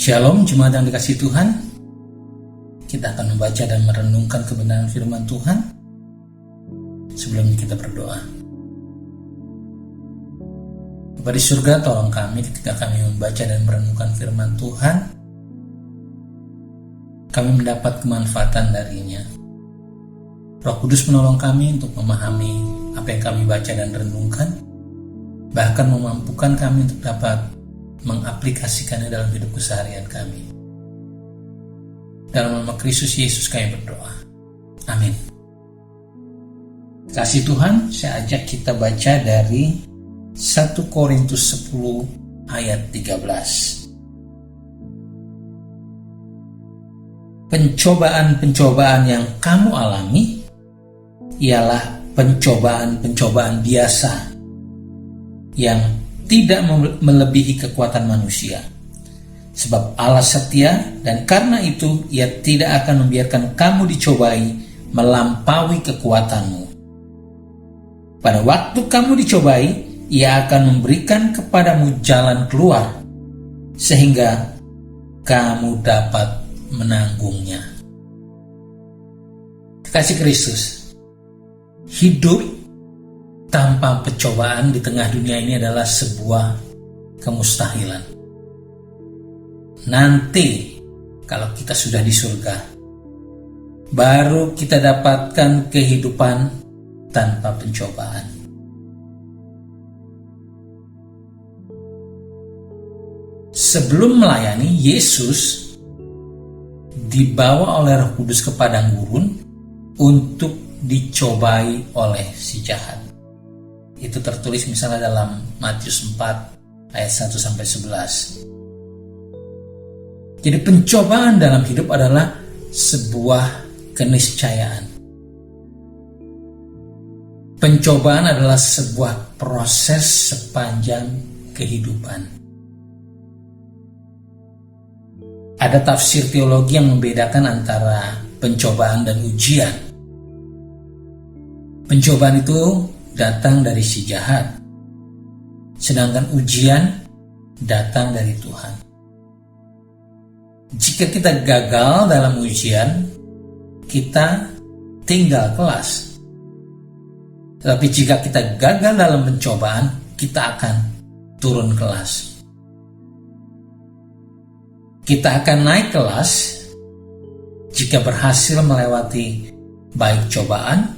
Shalom jemaat yang dikasihi Tuhan. Kita akan membaca dan merenungkan kebenaran firman Tuhan. Sebelumnya kita berdoa. Bapa di surga, tolong kami ketika kami membaca dan merenungkan firman Tuhan, kami mendapat kemanfaatan darinya. Roh Kudus menolong kami untuk memahami apa yang kami baca dan renungkan, bahkan memampukan kami untuk dapat mengaplikasikannya dalam hidup keseharian kami. Dalam nama Kristus Yesus kami berdoa. Amin. Kasih Tuhan, saya ajak kita baca dari 1 Korintus 10 ayat 13. Pencobaan-pencobaan yang kamu alami ialah pencobaan-pencobaan biasa yang tidak melebihi kekuatan manusia. Sebab Allah setia, dan karena itu Ia tidak akan membiarkan kamu dicobai melampaui kekuatanmu. Pada waktu kamu dicobai, Ia akan memberikan kepadamu jalan keluar, sehingga kamu dapat menanggungnya. Kekasih Kristus, hidup tanpa pencobaan di tengah dunia ini adalah sebuah kemustahilan. Nanti kalau kita sudah di surga, baru kita dapatkan kehidupan tanpa pencobaan. Sebelum melayani, Yesus dibawa oleh Roh Kudus ke padang gurun untuk dicobai oleh si jahat. Itu tertulis misalnya dalam Matius 4 ayat 1-11. Jadi pencobaan dalam hidup adalah sebuah keniscayaan. Pencobaan adalah sebuah proses sepanjang kehidupan. Ada tafsir teologi yang membedakan antara pencobaan dan ujian. Pencobaan itu datang dari si jahat, sedangkan ujian datang dari Tuhan. Jika kita gagal dalam ujian, kita tinggal kelas. Tetapi jika kita gagal dalam pencobaan, kita akan turun kelas. Kita akan naik kelas jika berhasil melewati baik cobaan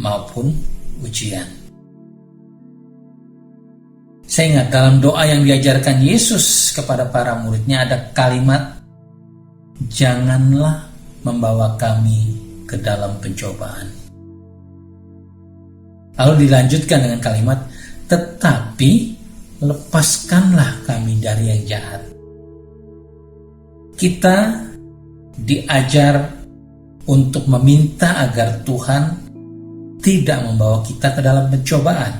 maupun ujian. Saya ingat dalam doa yang diajarkan Yesus kepada para muridnya ada kalimat, "Janganlah membawa kami ke dalam pencobaan." Lalu dilanjutkan dengan kalimat, "Tetapi lepaskanlah kami dari yang jahat." Kita diajar untuk meminta agar Tuhan tidak membawa kita ke dalam pencobaan.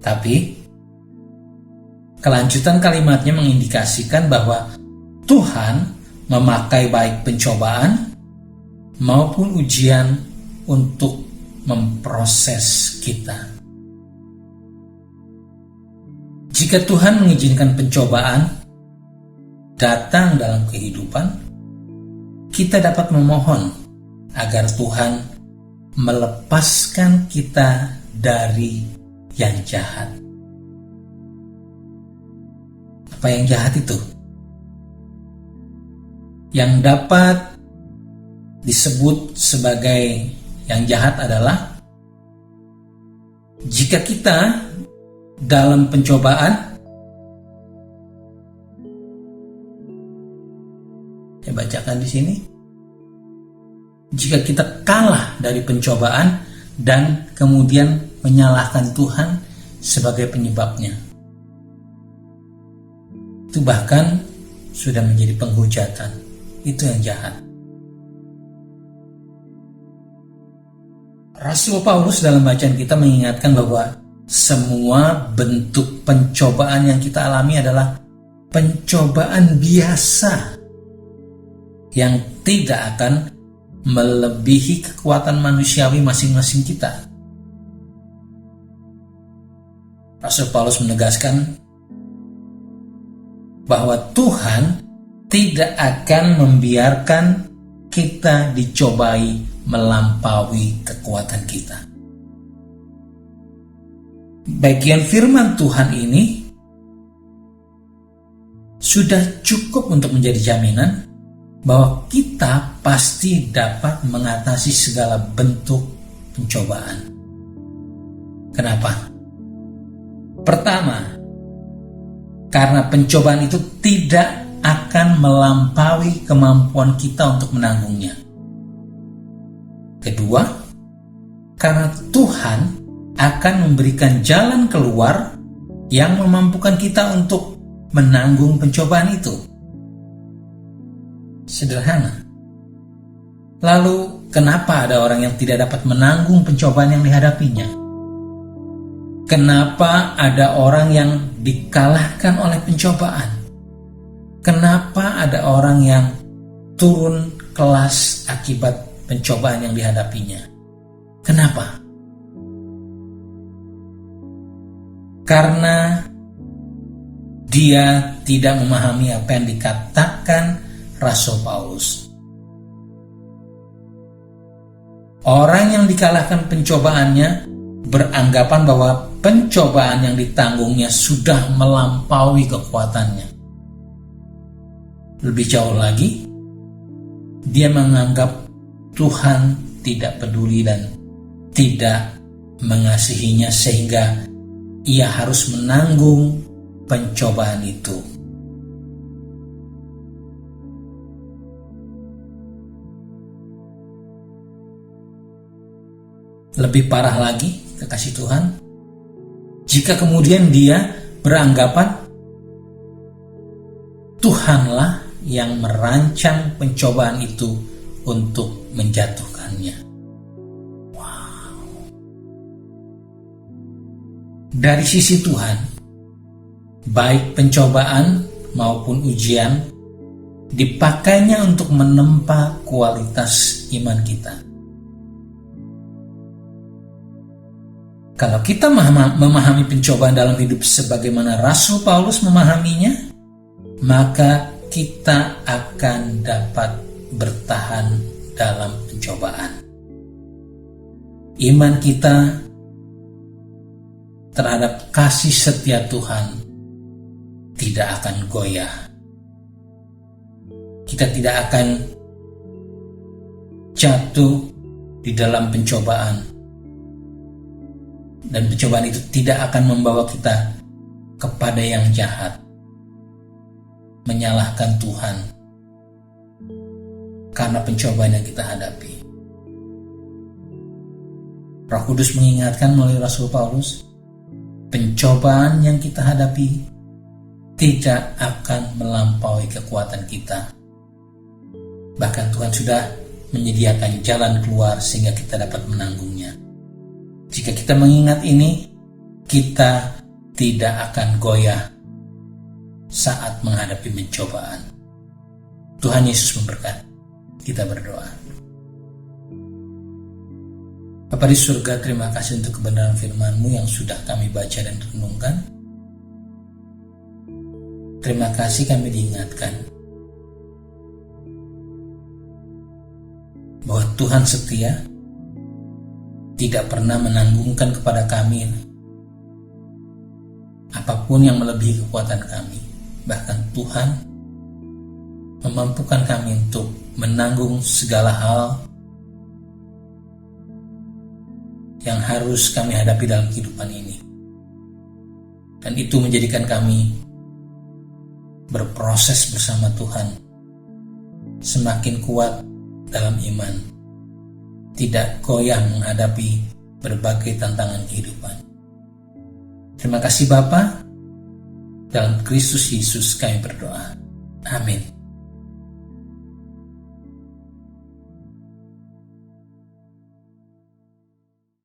Tapi kelanjutan kalimatnya mengindikasikan bahwa Tuhan memakai baik pencobaan maupun ujian untuk memproses kita. Jika Tuhan mengizinkan pencobaan datang dalam kehidupan, kita dapat memohon agar Tuhan melepaskan kita dari yang jahat. Apa yang jahat itu? Yang dapat disebut sebagai yang jahat adalah jika kita dalam pencobaan, saya bacakan di sini. Jika kita kalah dari pencobaan dan kemudian menyalahkan Tuhan sebagai penyebabnya, itu bahkan sudah menjadi penghujatan. Itu yang jahat. Rasul Paulus dalam bacaan kita mengingatkan bahwa semua bentuk pencobaan yang kita alami adalah pencobaan biasa yang tidak akan melebihi kekuatan manusiawi masing-masing kita. Rasul Paulus menegaskan bahwa Tuhan tidak akan membiarkan kita dicobai melampaui kekuatan kita. Bagian firman Tuhan ini sudah cukup untuk menjadi jaminan bahwa kita pasti dapat mengatasi segala bentuk pencobaan. Kenapa? Pertama, karena pencobaan itu tidak akan melampaui kemampuan kita untuk menanggungnya. Kedua, karena Tuhan akan memberikan jalan keluar yang memampukan kita untuk menanggung pencobaan itu. Sederhana. Lalu, kenapa ada orang yang tidak dapat menanggung pencobaan yang dihadapinya? Kenapa ada orang yang dikalahkan oleh pencobaan? Kenapa ada orang yang turun kelas akibat pencobaan yang dihadapinya? Kenapa? Karena dia tidak memahami apa yang dikatakan Rasul Paulus. Orang yang dikalahkan pencobaannya beranggapan bahwa pencobaan yang ditanggungnya sudah melampaui kekuatannya. Lebih jauh lagi, dia menganggap Tuhan tidak peduli dan tidak mengasihinya sehingga ia harus menanggung pencobaan itu. Lebih parah lagi, kekasih Tuhan, jika kemudian dia beranggapan Tuhanlah yang merancang pencobaan itu untuk menjatuhkannya. Dari sisi Tuhan, baik pencobaan maupun ujian dipakainya untuk menempa kualitas iman kita. Kalau kita memahami pencobaan dalam hidup sebagaimana Rasul Paulus memahaminya, maka kita akan dapat bertahan dalam pencobaan. Iman kita terhadap kasih setia Tuhan tidak akan goyah. Kita tidak akan jatuh di dalam pencobaan, dan pencobaan itu tidak akan membawa kita kepada yang jahat, menyalahkan Tuhan karena pencobaan yang kita hadapi. Roh Kudus mengingatkan melalui Rasul Paulus, pencobaan yang kita hadapi tidak akan melampaui kekuatan kita. Bahkan Tuhan sudah menyediakan jalan keluar sehingga kita dapat menanggungnya. Jika kita mengingat ini, kita tidak akan goyah saat menghadapi pencobaan. Tuhan Yesus memberkati. Kita berdoa. Bapa di surga, terima kasih untuk kebenaran firman-Mu yang sudah kami baca dan renungkan. Terima kasih kami diingatkan bahwa Tuhan setia, tidak pernah menanggungkan kepada kami apapun yang melebihi kekuatan kami. Bahkan Tuhan memampukan kami untuk menanggung segala hal yang harus kami hadapi dalam kehidupan ini. Dan itu menjadikan kami berproses bersama Tuhan, semakin kuat dalam iman, tidak goyah menghadapi berbagai tantangan kehidupan. Terima kasih Bapa, dalam Kristus Yesus kami berdoa. Amin.